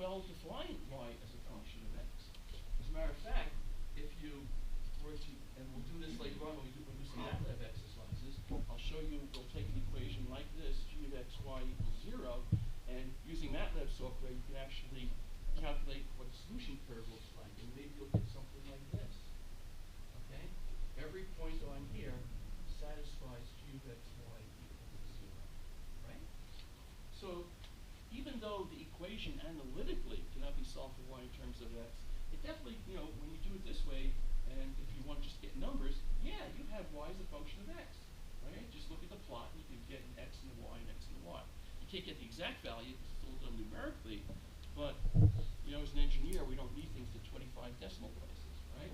well define y as a function of x. As a matter of fact, if you were to, and we'll do this later on when we do some MATLAB exercises, I'll show you, we'll take an equation like this, g of x, y equals 0, and using MATLAB software, you can actually calculate what the solution curve looks like, and maybe you'll get something like this. Okay? Every point on here satisfies g of x, y equals 0. Right? So even though the equation analytically cannot be solved for y in terms of x, it definitely, when you do it this way, and if you want to just get numbers, yeah, you have y as a function of x. Right? Just look at the plot, and you can get an x and a y and x and a y. You can't get the exact value, because it's all done numerically, but as an engineer, we don't need things to 25 decimal places, right?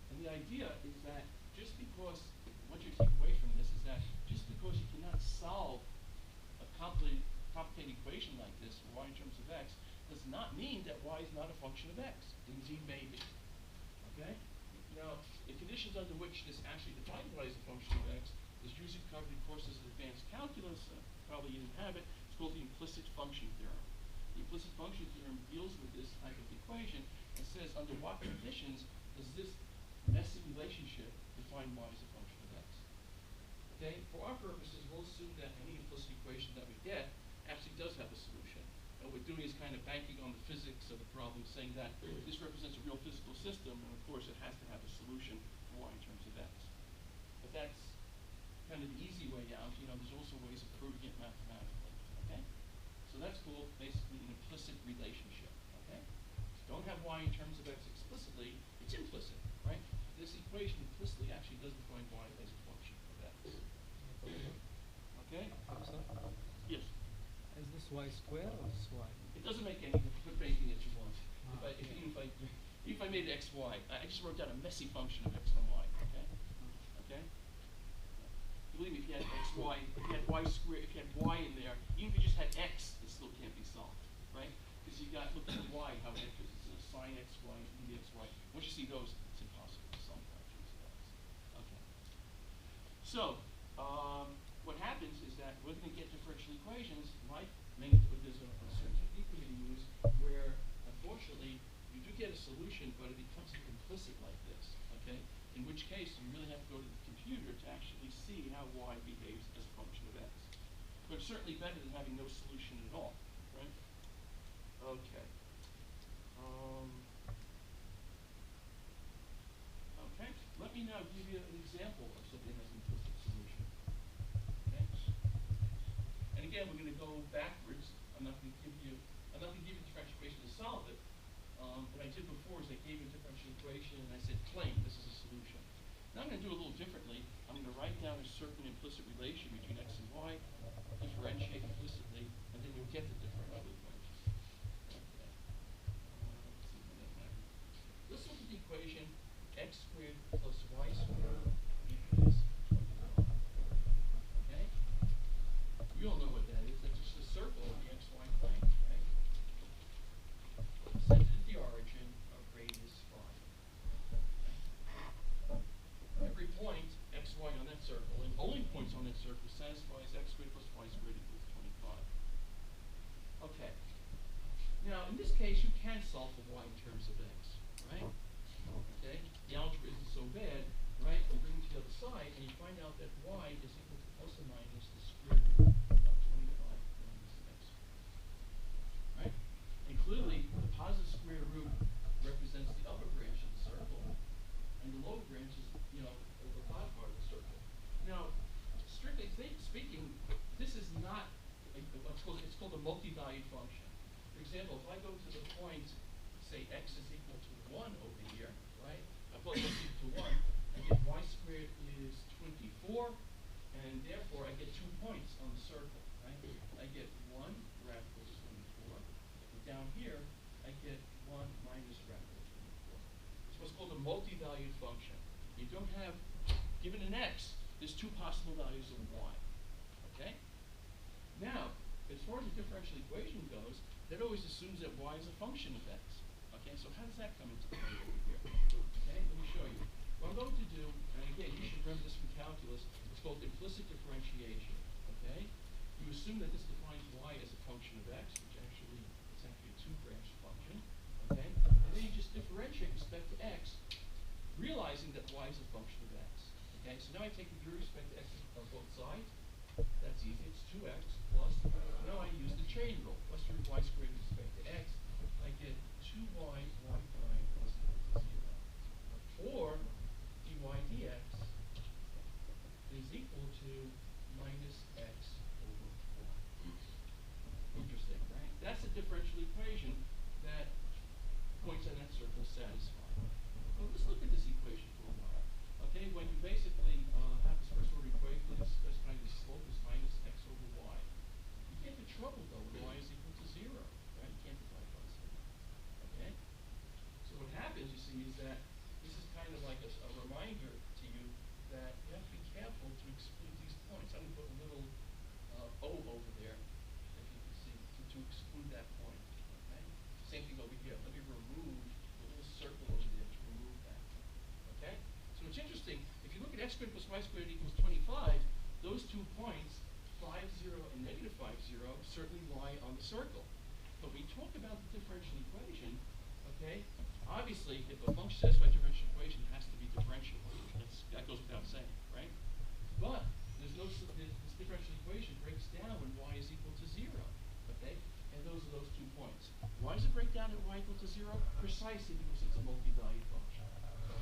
And the idea is that just because, what you take away from this is that just because you cannot solve a complicated equation like this, y in terms of x, does not mean that y is not a function of x. Indeed, may be. Okay? Now, the conditions under which this actually defines y as a function of x is usually covered in courses of advanced calculus. Probably you didn't have it. It's called the implicit function theorem. The implicit function theorem deals with this type of equation and says under what conditions does this messy relationship define y as a function of x. Okay? For our purposes, we'll assume that any implicit equation that we get actually does have a solution. And what we're doing is kind of banking on the physics of the problem, saying that this represents a real physical system, and of course it has to have a solution for y in terms of x. But that's kind of the easy way out. There's also ways of proving it mathematically. Okay? So that's called basically an implicit relationship. Okay? Don't have y in terms of x explicitly, it's implicit, right? This equation implicitly actually does define y as a function of x. Okay? Yes? Is this y squared or this y? It doesn't make any difference. Put anything that you want. If I made x, y, I just wrote down a messy function of x and y. Okay? Okay? Believe me, if you had x, y, if you had y squared, if you had y in there, even if you just had x, it still can't be solved, right? Because you got look at the y, how it enters. It's sine x, y, and dx, y. Once you see those, it's impossible to solve fractions of x. Okay. So, what happens is that we're going to get differential equations like there's a certain technique we're going to use where, unfortunately, you do get a solution, but it becomes implicit like this, okay? In which case, you really have to go to the computer to actually see how y behaves as a function of x. But it's certainly better than having no solution at all, right? Okay. Okay. Let me now give you an example of something that has an implicit solution. Okay. And again, we're going to go backwards. I'm not going to give you a differential equation to solve it. What I did before is I gave you a differential equation and I said, claim this is a solution. Now I'm going to do it a little differently. I'm going to write down a certain implicit relation between x and y, differentiate implicitly, and then you'll get the differential equation. Okay. Let's look at the equation x squared plus y squared equals 25. Okay? We all know what that is. That's just a circle of the xy plane. Right? Centered at the origin of radius 5. Every point, x, y on that circle, and only points on that circle, satisfies x squared plus y squared equals 25. Okay. Now, in this case, you can solve for y in terms of x, right? Okay. The algebra isn't so bad, right? You bring it to the other side, and you find out that y is equal to plus or minus the square root of 25 minus x squared. Right? And clearly, the positive square root represents the upper branch of the circle, and the lower branch is, the bottom part of the circle. Now, strictly speaking, this is not it's called a multi-valued function. For example, if I go to the point, say x is equal to 1 over here, right? I plug x equal to 1, I get y squared is 24, and therefore I get 2 points on the circle, right? I get 1 radical 24, and down here I get 1 minus radical 24. It's what's called a multi-valued function. You don't have, given an x, there's 2 possible values of y. Okay? Now, as far as the differential equation goes, that always assumes that y is a function of x. Okay, so how does that come into play over here? Okay, let me show you. What I'm going to do, and again, you should remember this from calculus, it's called implicit differentiation. Okay? You assume that this defines y as a function of x, which actually it's It's actually a two-branch function, okay? And then you just differentiate with respect to x, realizing that y is a function of x, okay? So now I take the derivative with respect to x on both sides. That's easy. It's 2x plus. Now I use the chain rule. Plus root y squared with respect to x. I get 2y prime plus equal to 0. Or dy dx is equal to minus x over 4. Interesting, right? That's a differential equation that points on that circle satisfied. Well, let's look at this equation for a while. Okay, when you basically have this first order equation that is specifying the slope is minus x over y. You can't have trouble though when y is equal to 0, right? You can't divide by 0. Okay? So what happens, you see, is that this is kind of like a reminder to you that you have to be careful to exclude these points. I'm going to put a little O over there, if you can see, to exclude that point. Okay? Same thing over here. Let me remove the little circle over there to remove that. Okay? So it's interesting. If you look at x squared plus y squared equals 25, those 2 points, 5, 0, and negative 5, 0, certainly lie on the circle. But when we talk about the differential equation, okay, obviously, if a function satisfies a differential equation, it has to be differentiable. That goes without saying, right? But this differential equation breaks down when y is equal to 0, okay? And those are those 2 points. Why does it break down at y equal to 0? Precisely because it's a multi-value function,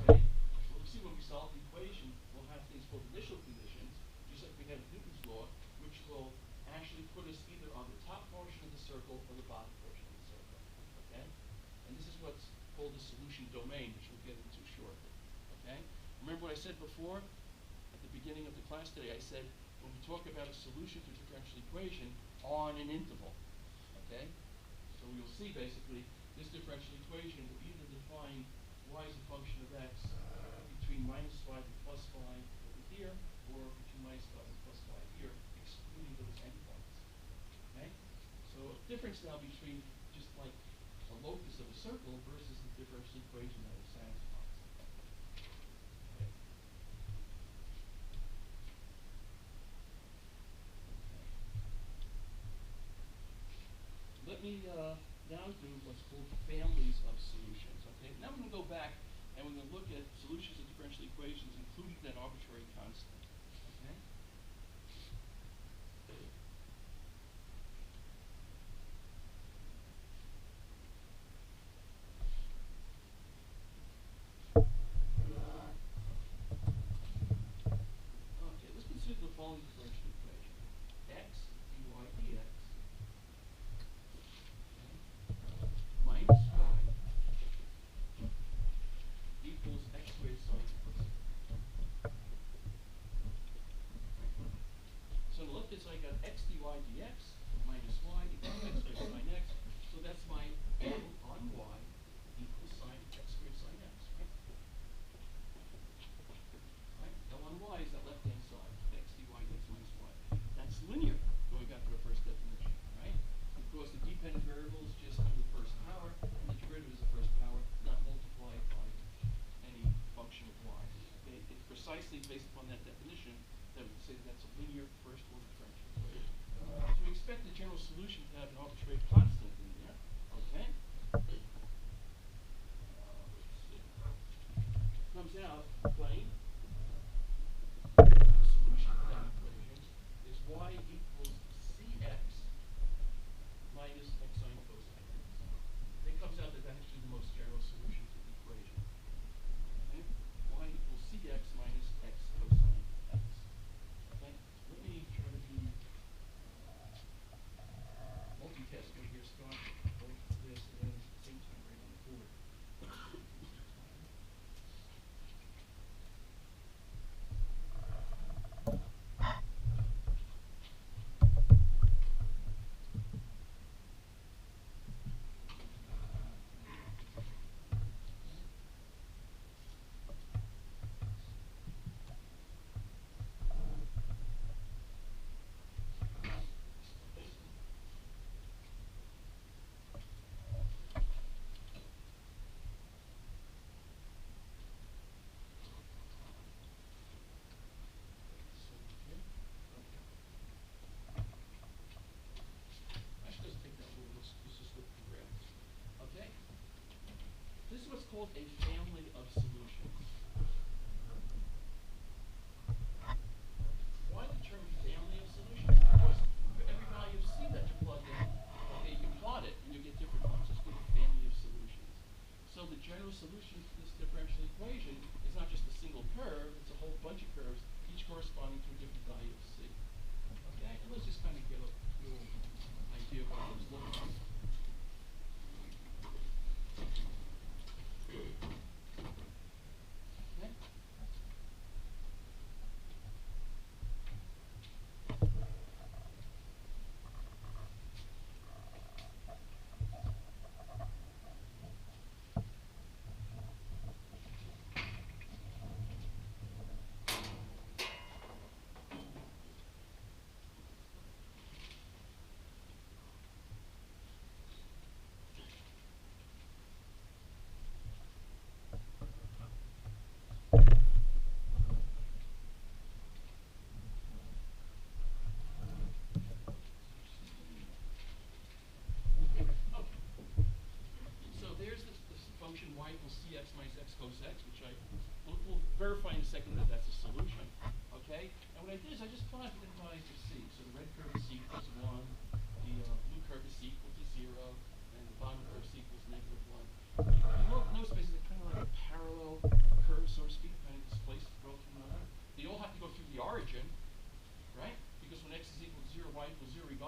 okay? We'll see when we solve the equation, we'll have things called initial conditions, just like we had Newton's law, which will actually put us either on the top portion of the circle or the bottom portion of the circle, okay? And this is what's called the solution domain, which we'll get into shortly, okay? Remember what I said before? At the beginning of the class today, I said, when we talk about a solution to a differential equation on an interval, okay? So you'll see, basically, this differential equation will either define y as a function of x between minus 5 and plus 5 over here, or between minus 5 and plus 5 here, excluding those endpoints, okay? So a difference now between just like a locus of a circle versus the differential equation that it satisfies. Okay. Let me now do what's called families of solutions. Okay. Now we're going to go back and we're going to look at solutions of differential equations, including that arbitrary constant. Okay. Okay. Let's consider the following differential equation: x dy dx minus y equals x squared sine x. So on the left hand side, I got x dy dx minus y equals x squared sine x. So that's my L on y equals sine x squared sine x, right? Right? L on y is that left hand side, x dy dx minus y. That's linear, going back to our first definition, right? Because the dependent variable is just the first power, and the derivative is the first power, not multiplied by any function of y. Okay? It's precisely based upon that definition that we say that's a linear first order differential equation. To expand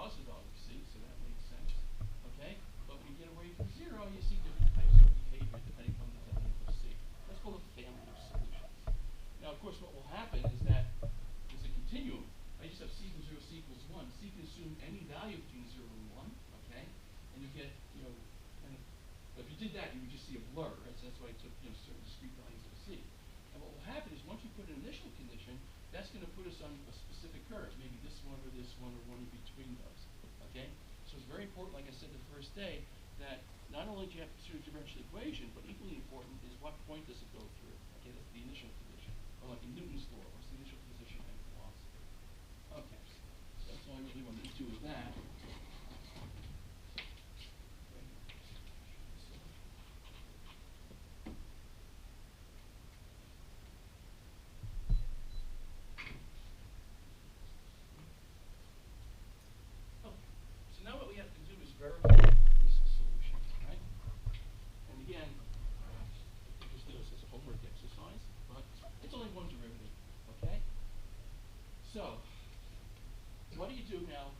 positive value c, so that makes sense. Okay? But when you get away from 0, you see different types of behavior depending on the value of c. That's called a family of solutions. Now, of course, what will happen is that there's a continuum. I just have c equals 0, c equals 1. C can assume any value between 0 and 1, okay? And you get, kind of, but if you did that, you would just see a blur, right? So that's why I took, certain discrete values of c. And what will happen is once you put an initial condition, that's going to put us on a specific curve, maybe this one or this one or one in between those, okay? So it's very important, like I said the first day, that not only do you have to consider the differential equation, but equally important is what point does it go through, okay? That's the initial condition, or like in Newton's law, what's the initial position and velocity. Okay, so that's all I really wanted to do with that. Now what we have to do is verify this solution, right? And again, you just do this as a homework exercise, but it's only one derivative, okay? So, what do you do now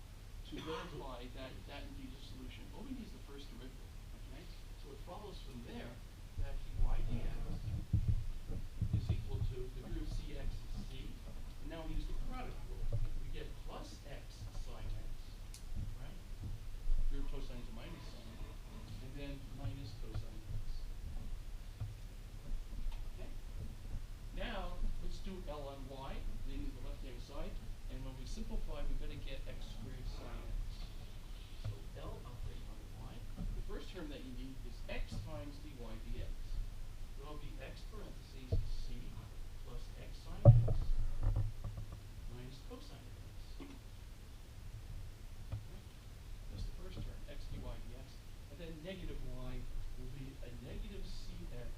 to verify that that indeed is a solution? All we need is the first derivative, okay? So it follows from there that y dx is equal to the root of cx is c, and now we use the product rule. We get plus x sine x, right? Your cosine is a minus sine, and then minus cosine x. Okay? Now, let's do L on y, leaning to the left-hand side, and when we simplify, we're going to get x squared sine x. So L operating on y. The first term that you need is x times dy dx. That'll be x parentheses c plus x sine x minus cosine x. That's the first term, x dy dx. And then negative y will be a negative cx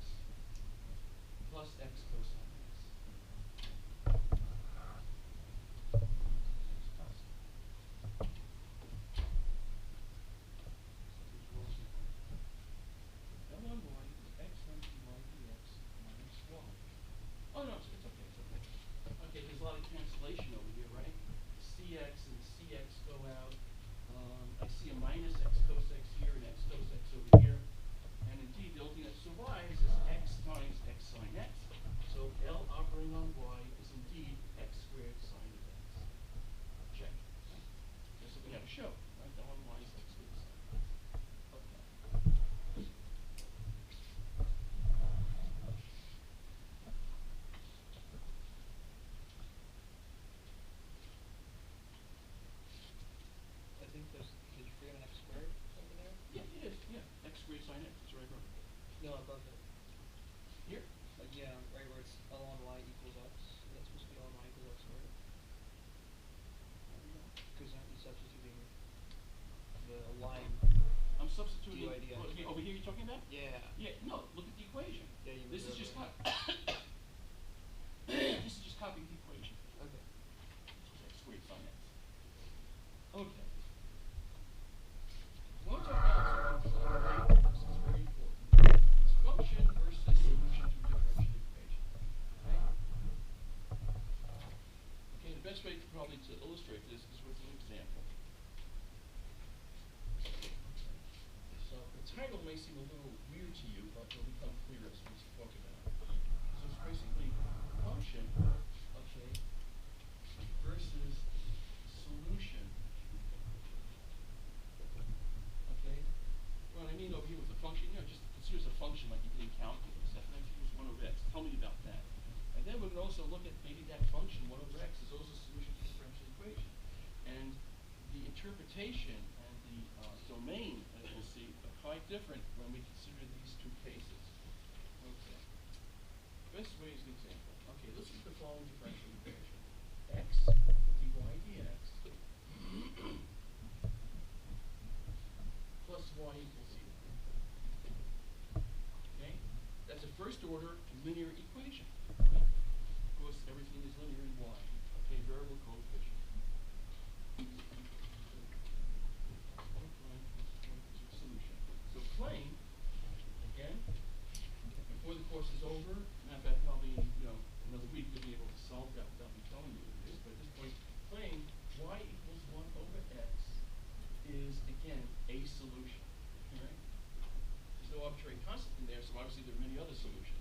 plus x cosine x. L on y is x times dy dx minus y. Oh no, it's okay, it's okay. Okay, there's a lot of cancellation over here, right? Cx and cx go out. I see a minus x cos x here and x cos x over here. And indeed, the only thing that survives is x times x sine x. So L operating on y is indeed x squared sine of x. Check. That's what we have to show, right? L on y is x squared sine of x. Okay. I think there's, did you forget an x squared over there? Yeah, it is. Yeah, x squared sine x. That's right, brother. No, above it. Here? Yeah, right where it's L on y equals x. That's supposed to be L on y equals x squared. Because aren't you substituting the line? I'm substituting. dy dx. Over here you're talking about? Yeah. Yeah, no, look at the equation. Yeah, you This is moved just over. this is just copying the equation. Okay. X squared sine x. Okay. One talk about something this is very important. It's function versus solution to a differential equation. Okay? Okay, the best way probably to illustrate this is with an example. So the title may seem a little weird to you, but it'll become clear as we talk about it. So it's basically function, okay, versus solution. Okay? What I mean over here with the function, just consider as a function like you did in calculus. F x equals 1 over x. Tell me about that. And then we can also look at maybe that function, 1 over x, is also a solution to the differential equation. And the interpretation and the domain, as we'll see, are quite different when we consider these two cases. Okay. Best way is an example. Okay, let's use the following differential equation. X dy dx plus y equals 0. Okay? That's a first order linear equation. Okay? Of course, everything is linear in y. Okay, variable coefficient. Solution. So plain, again, before the course is over, matter of fact, probably another week you'll be able to solve that without me telling you what it is. But at this point, plain y equals 1 over x obviously there are many other solutions.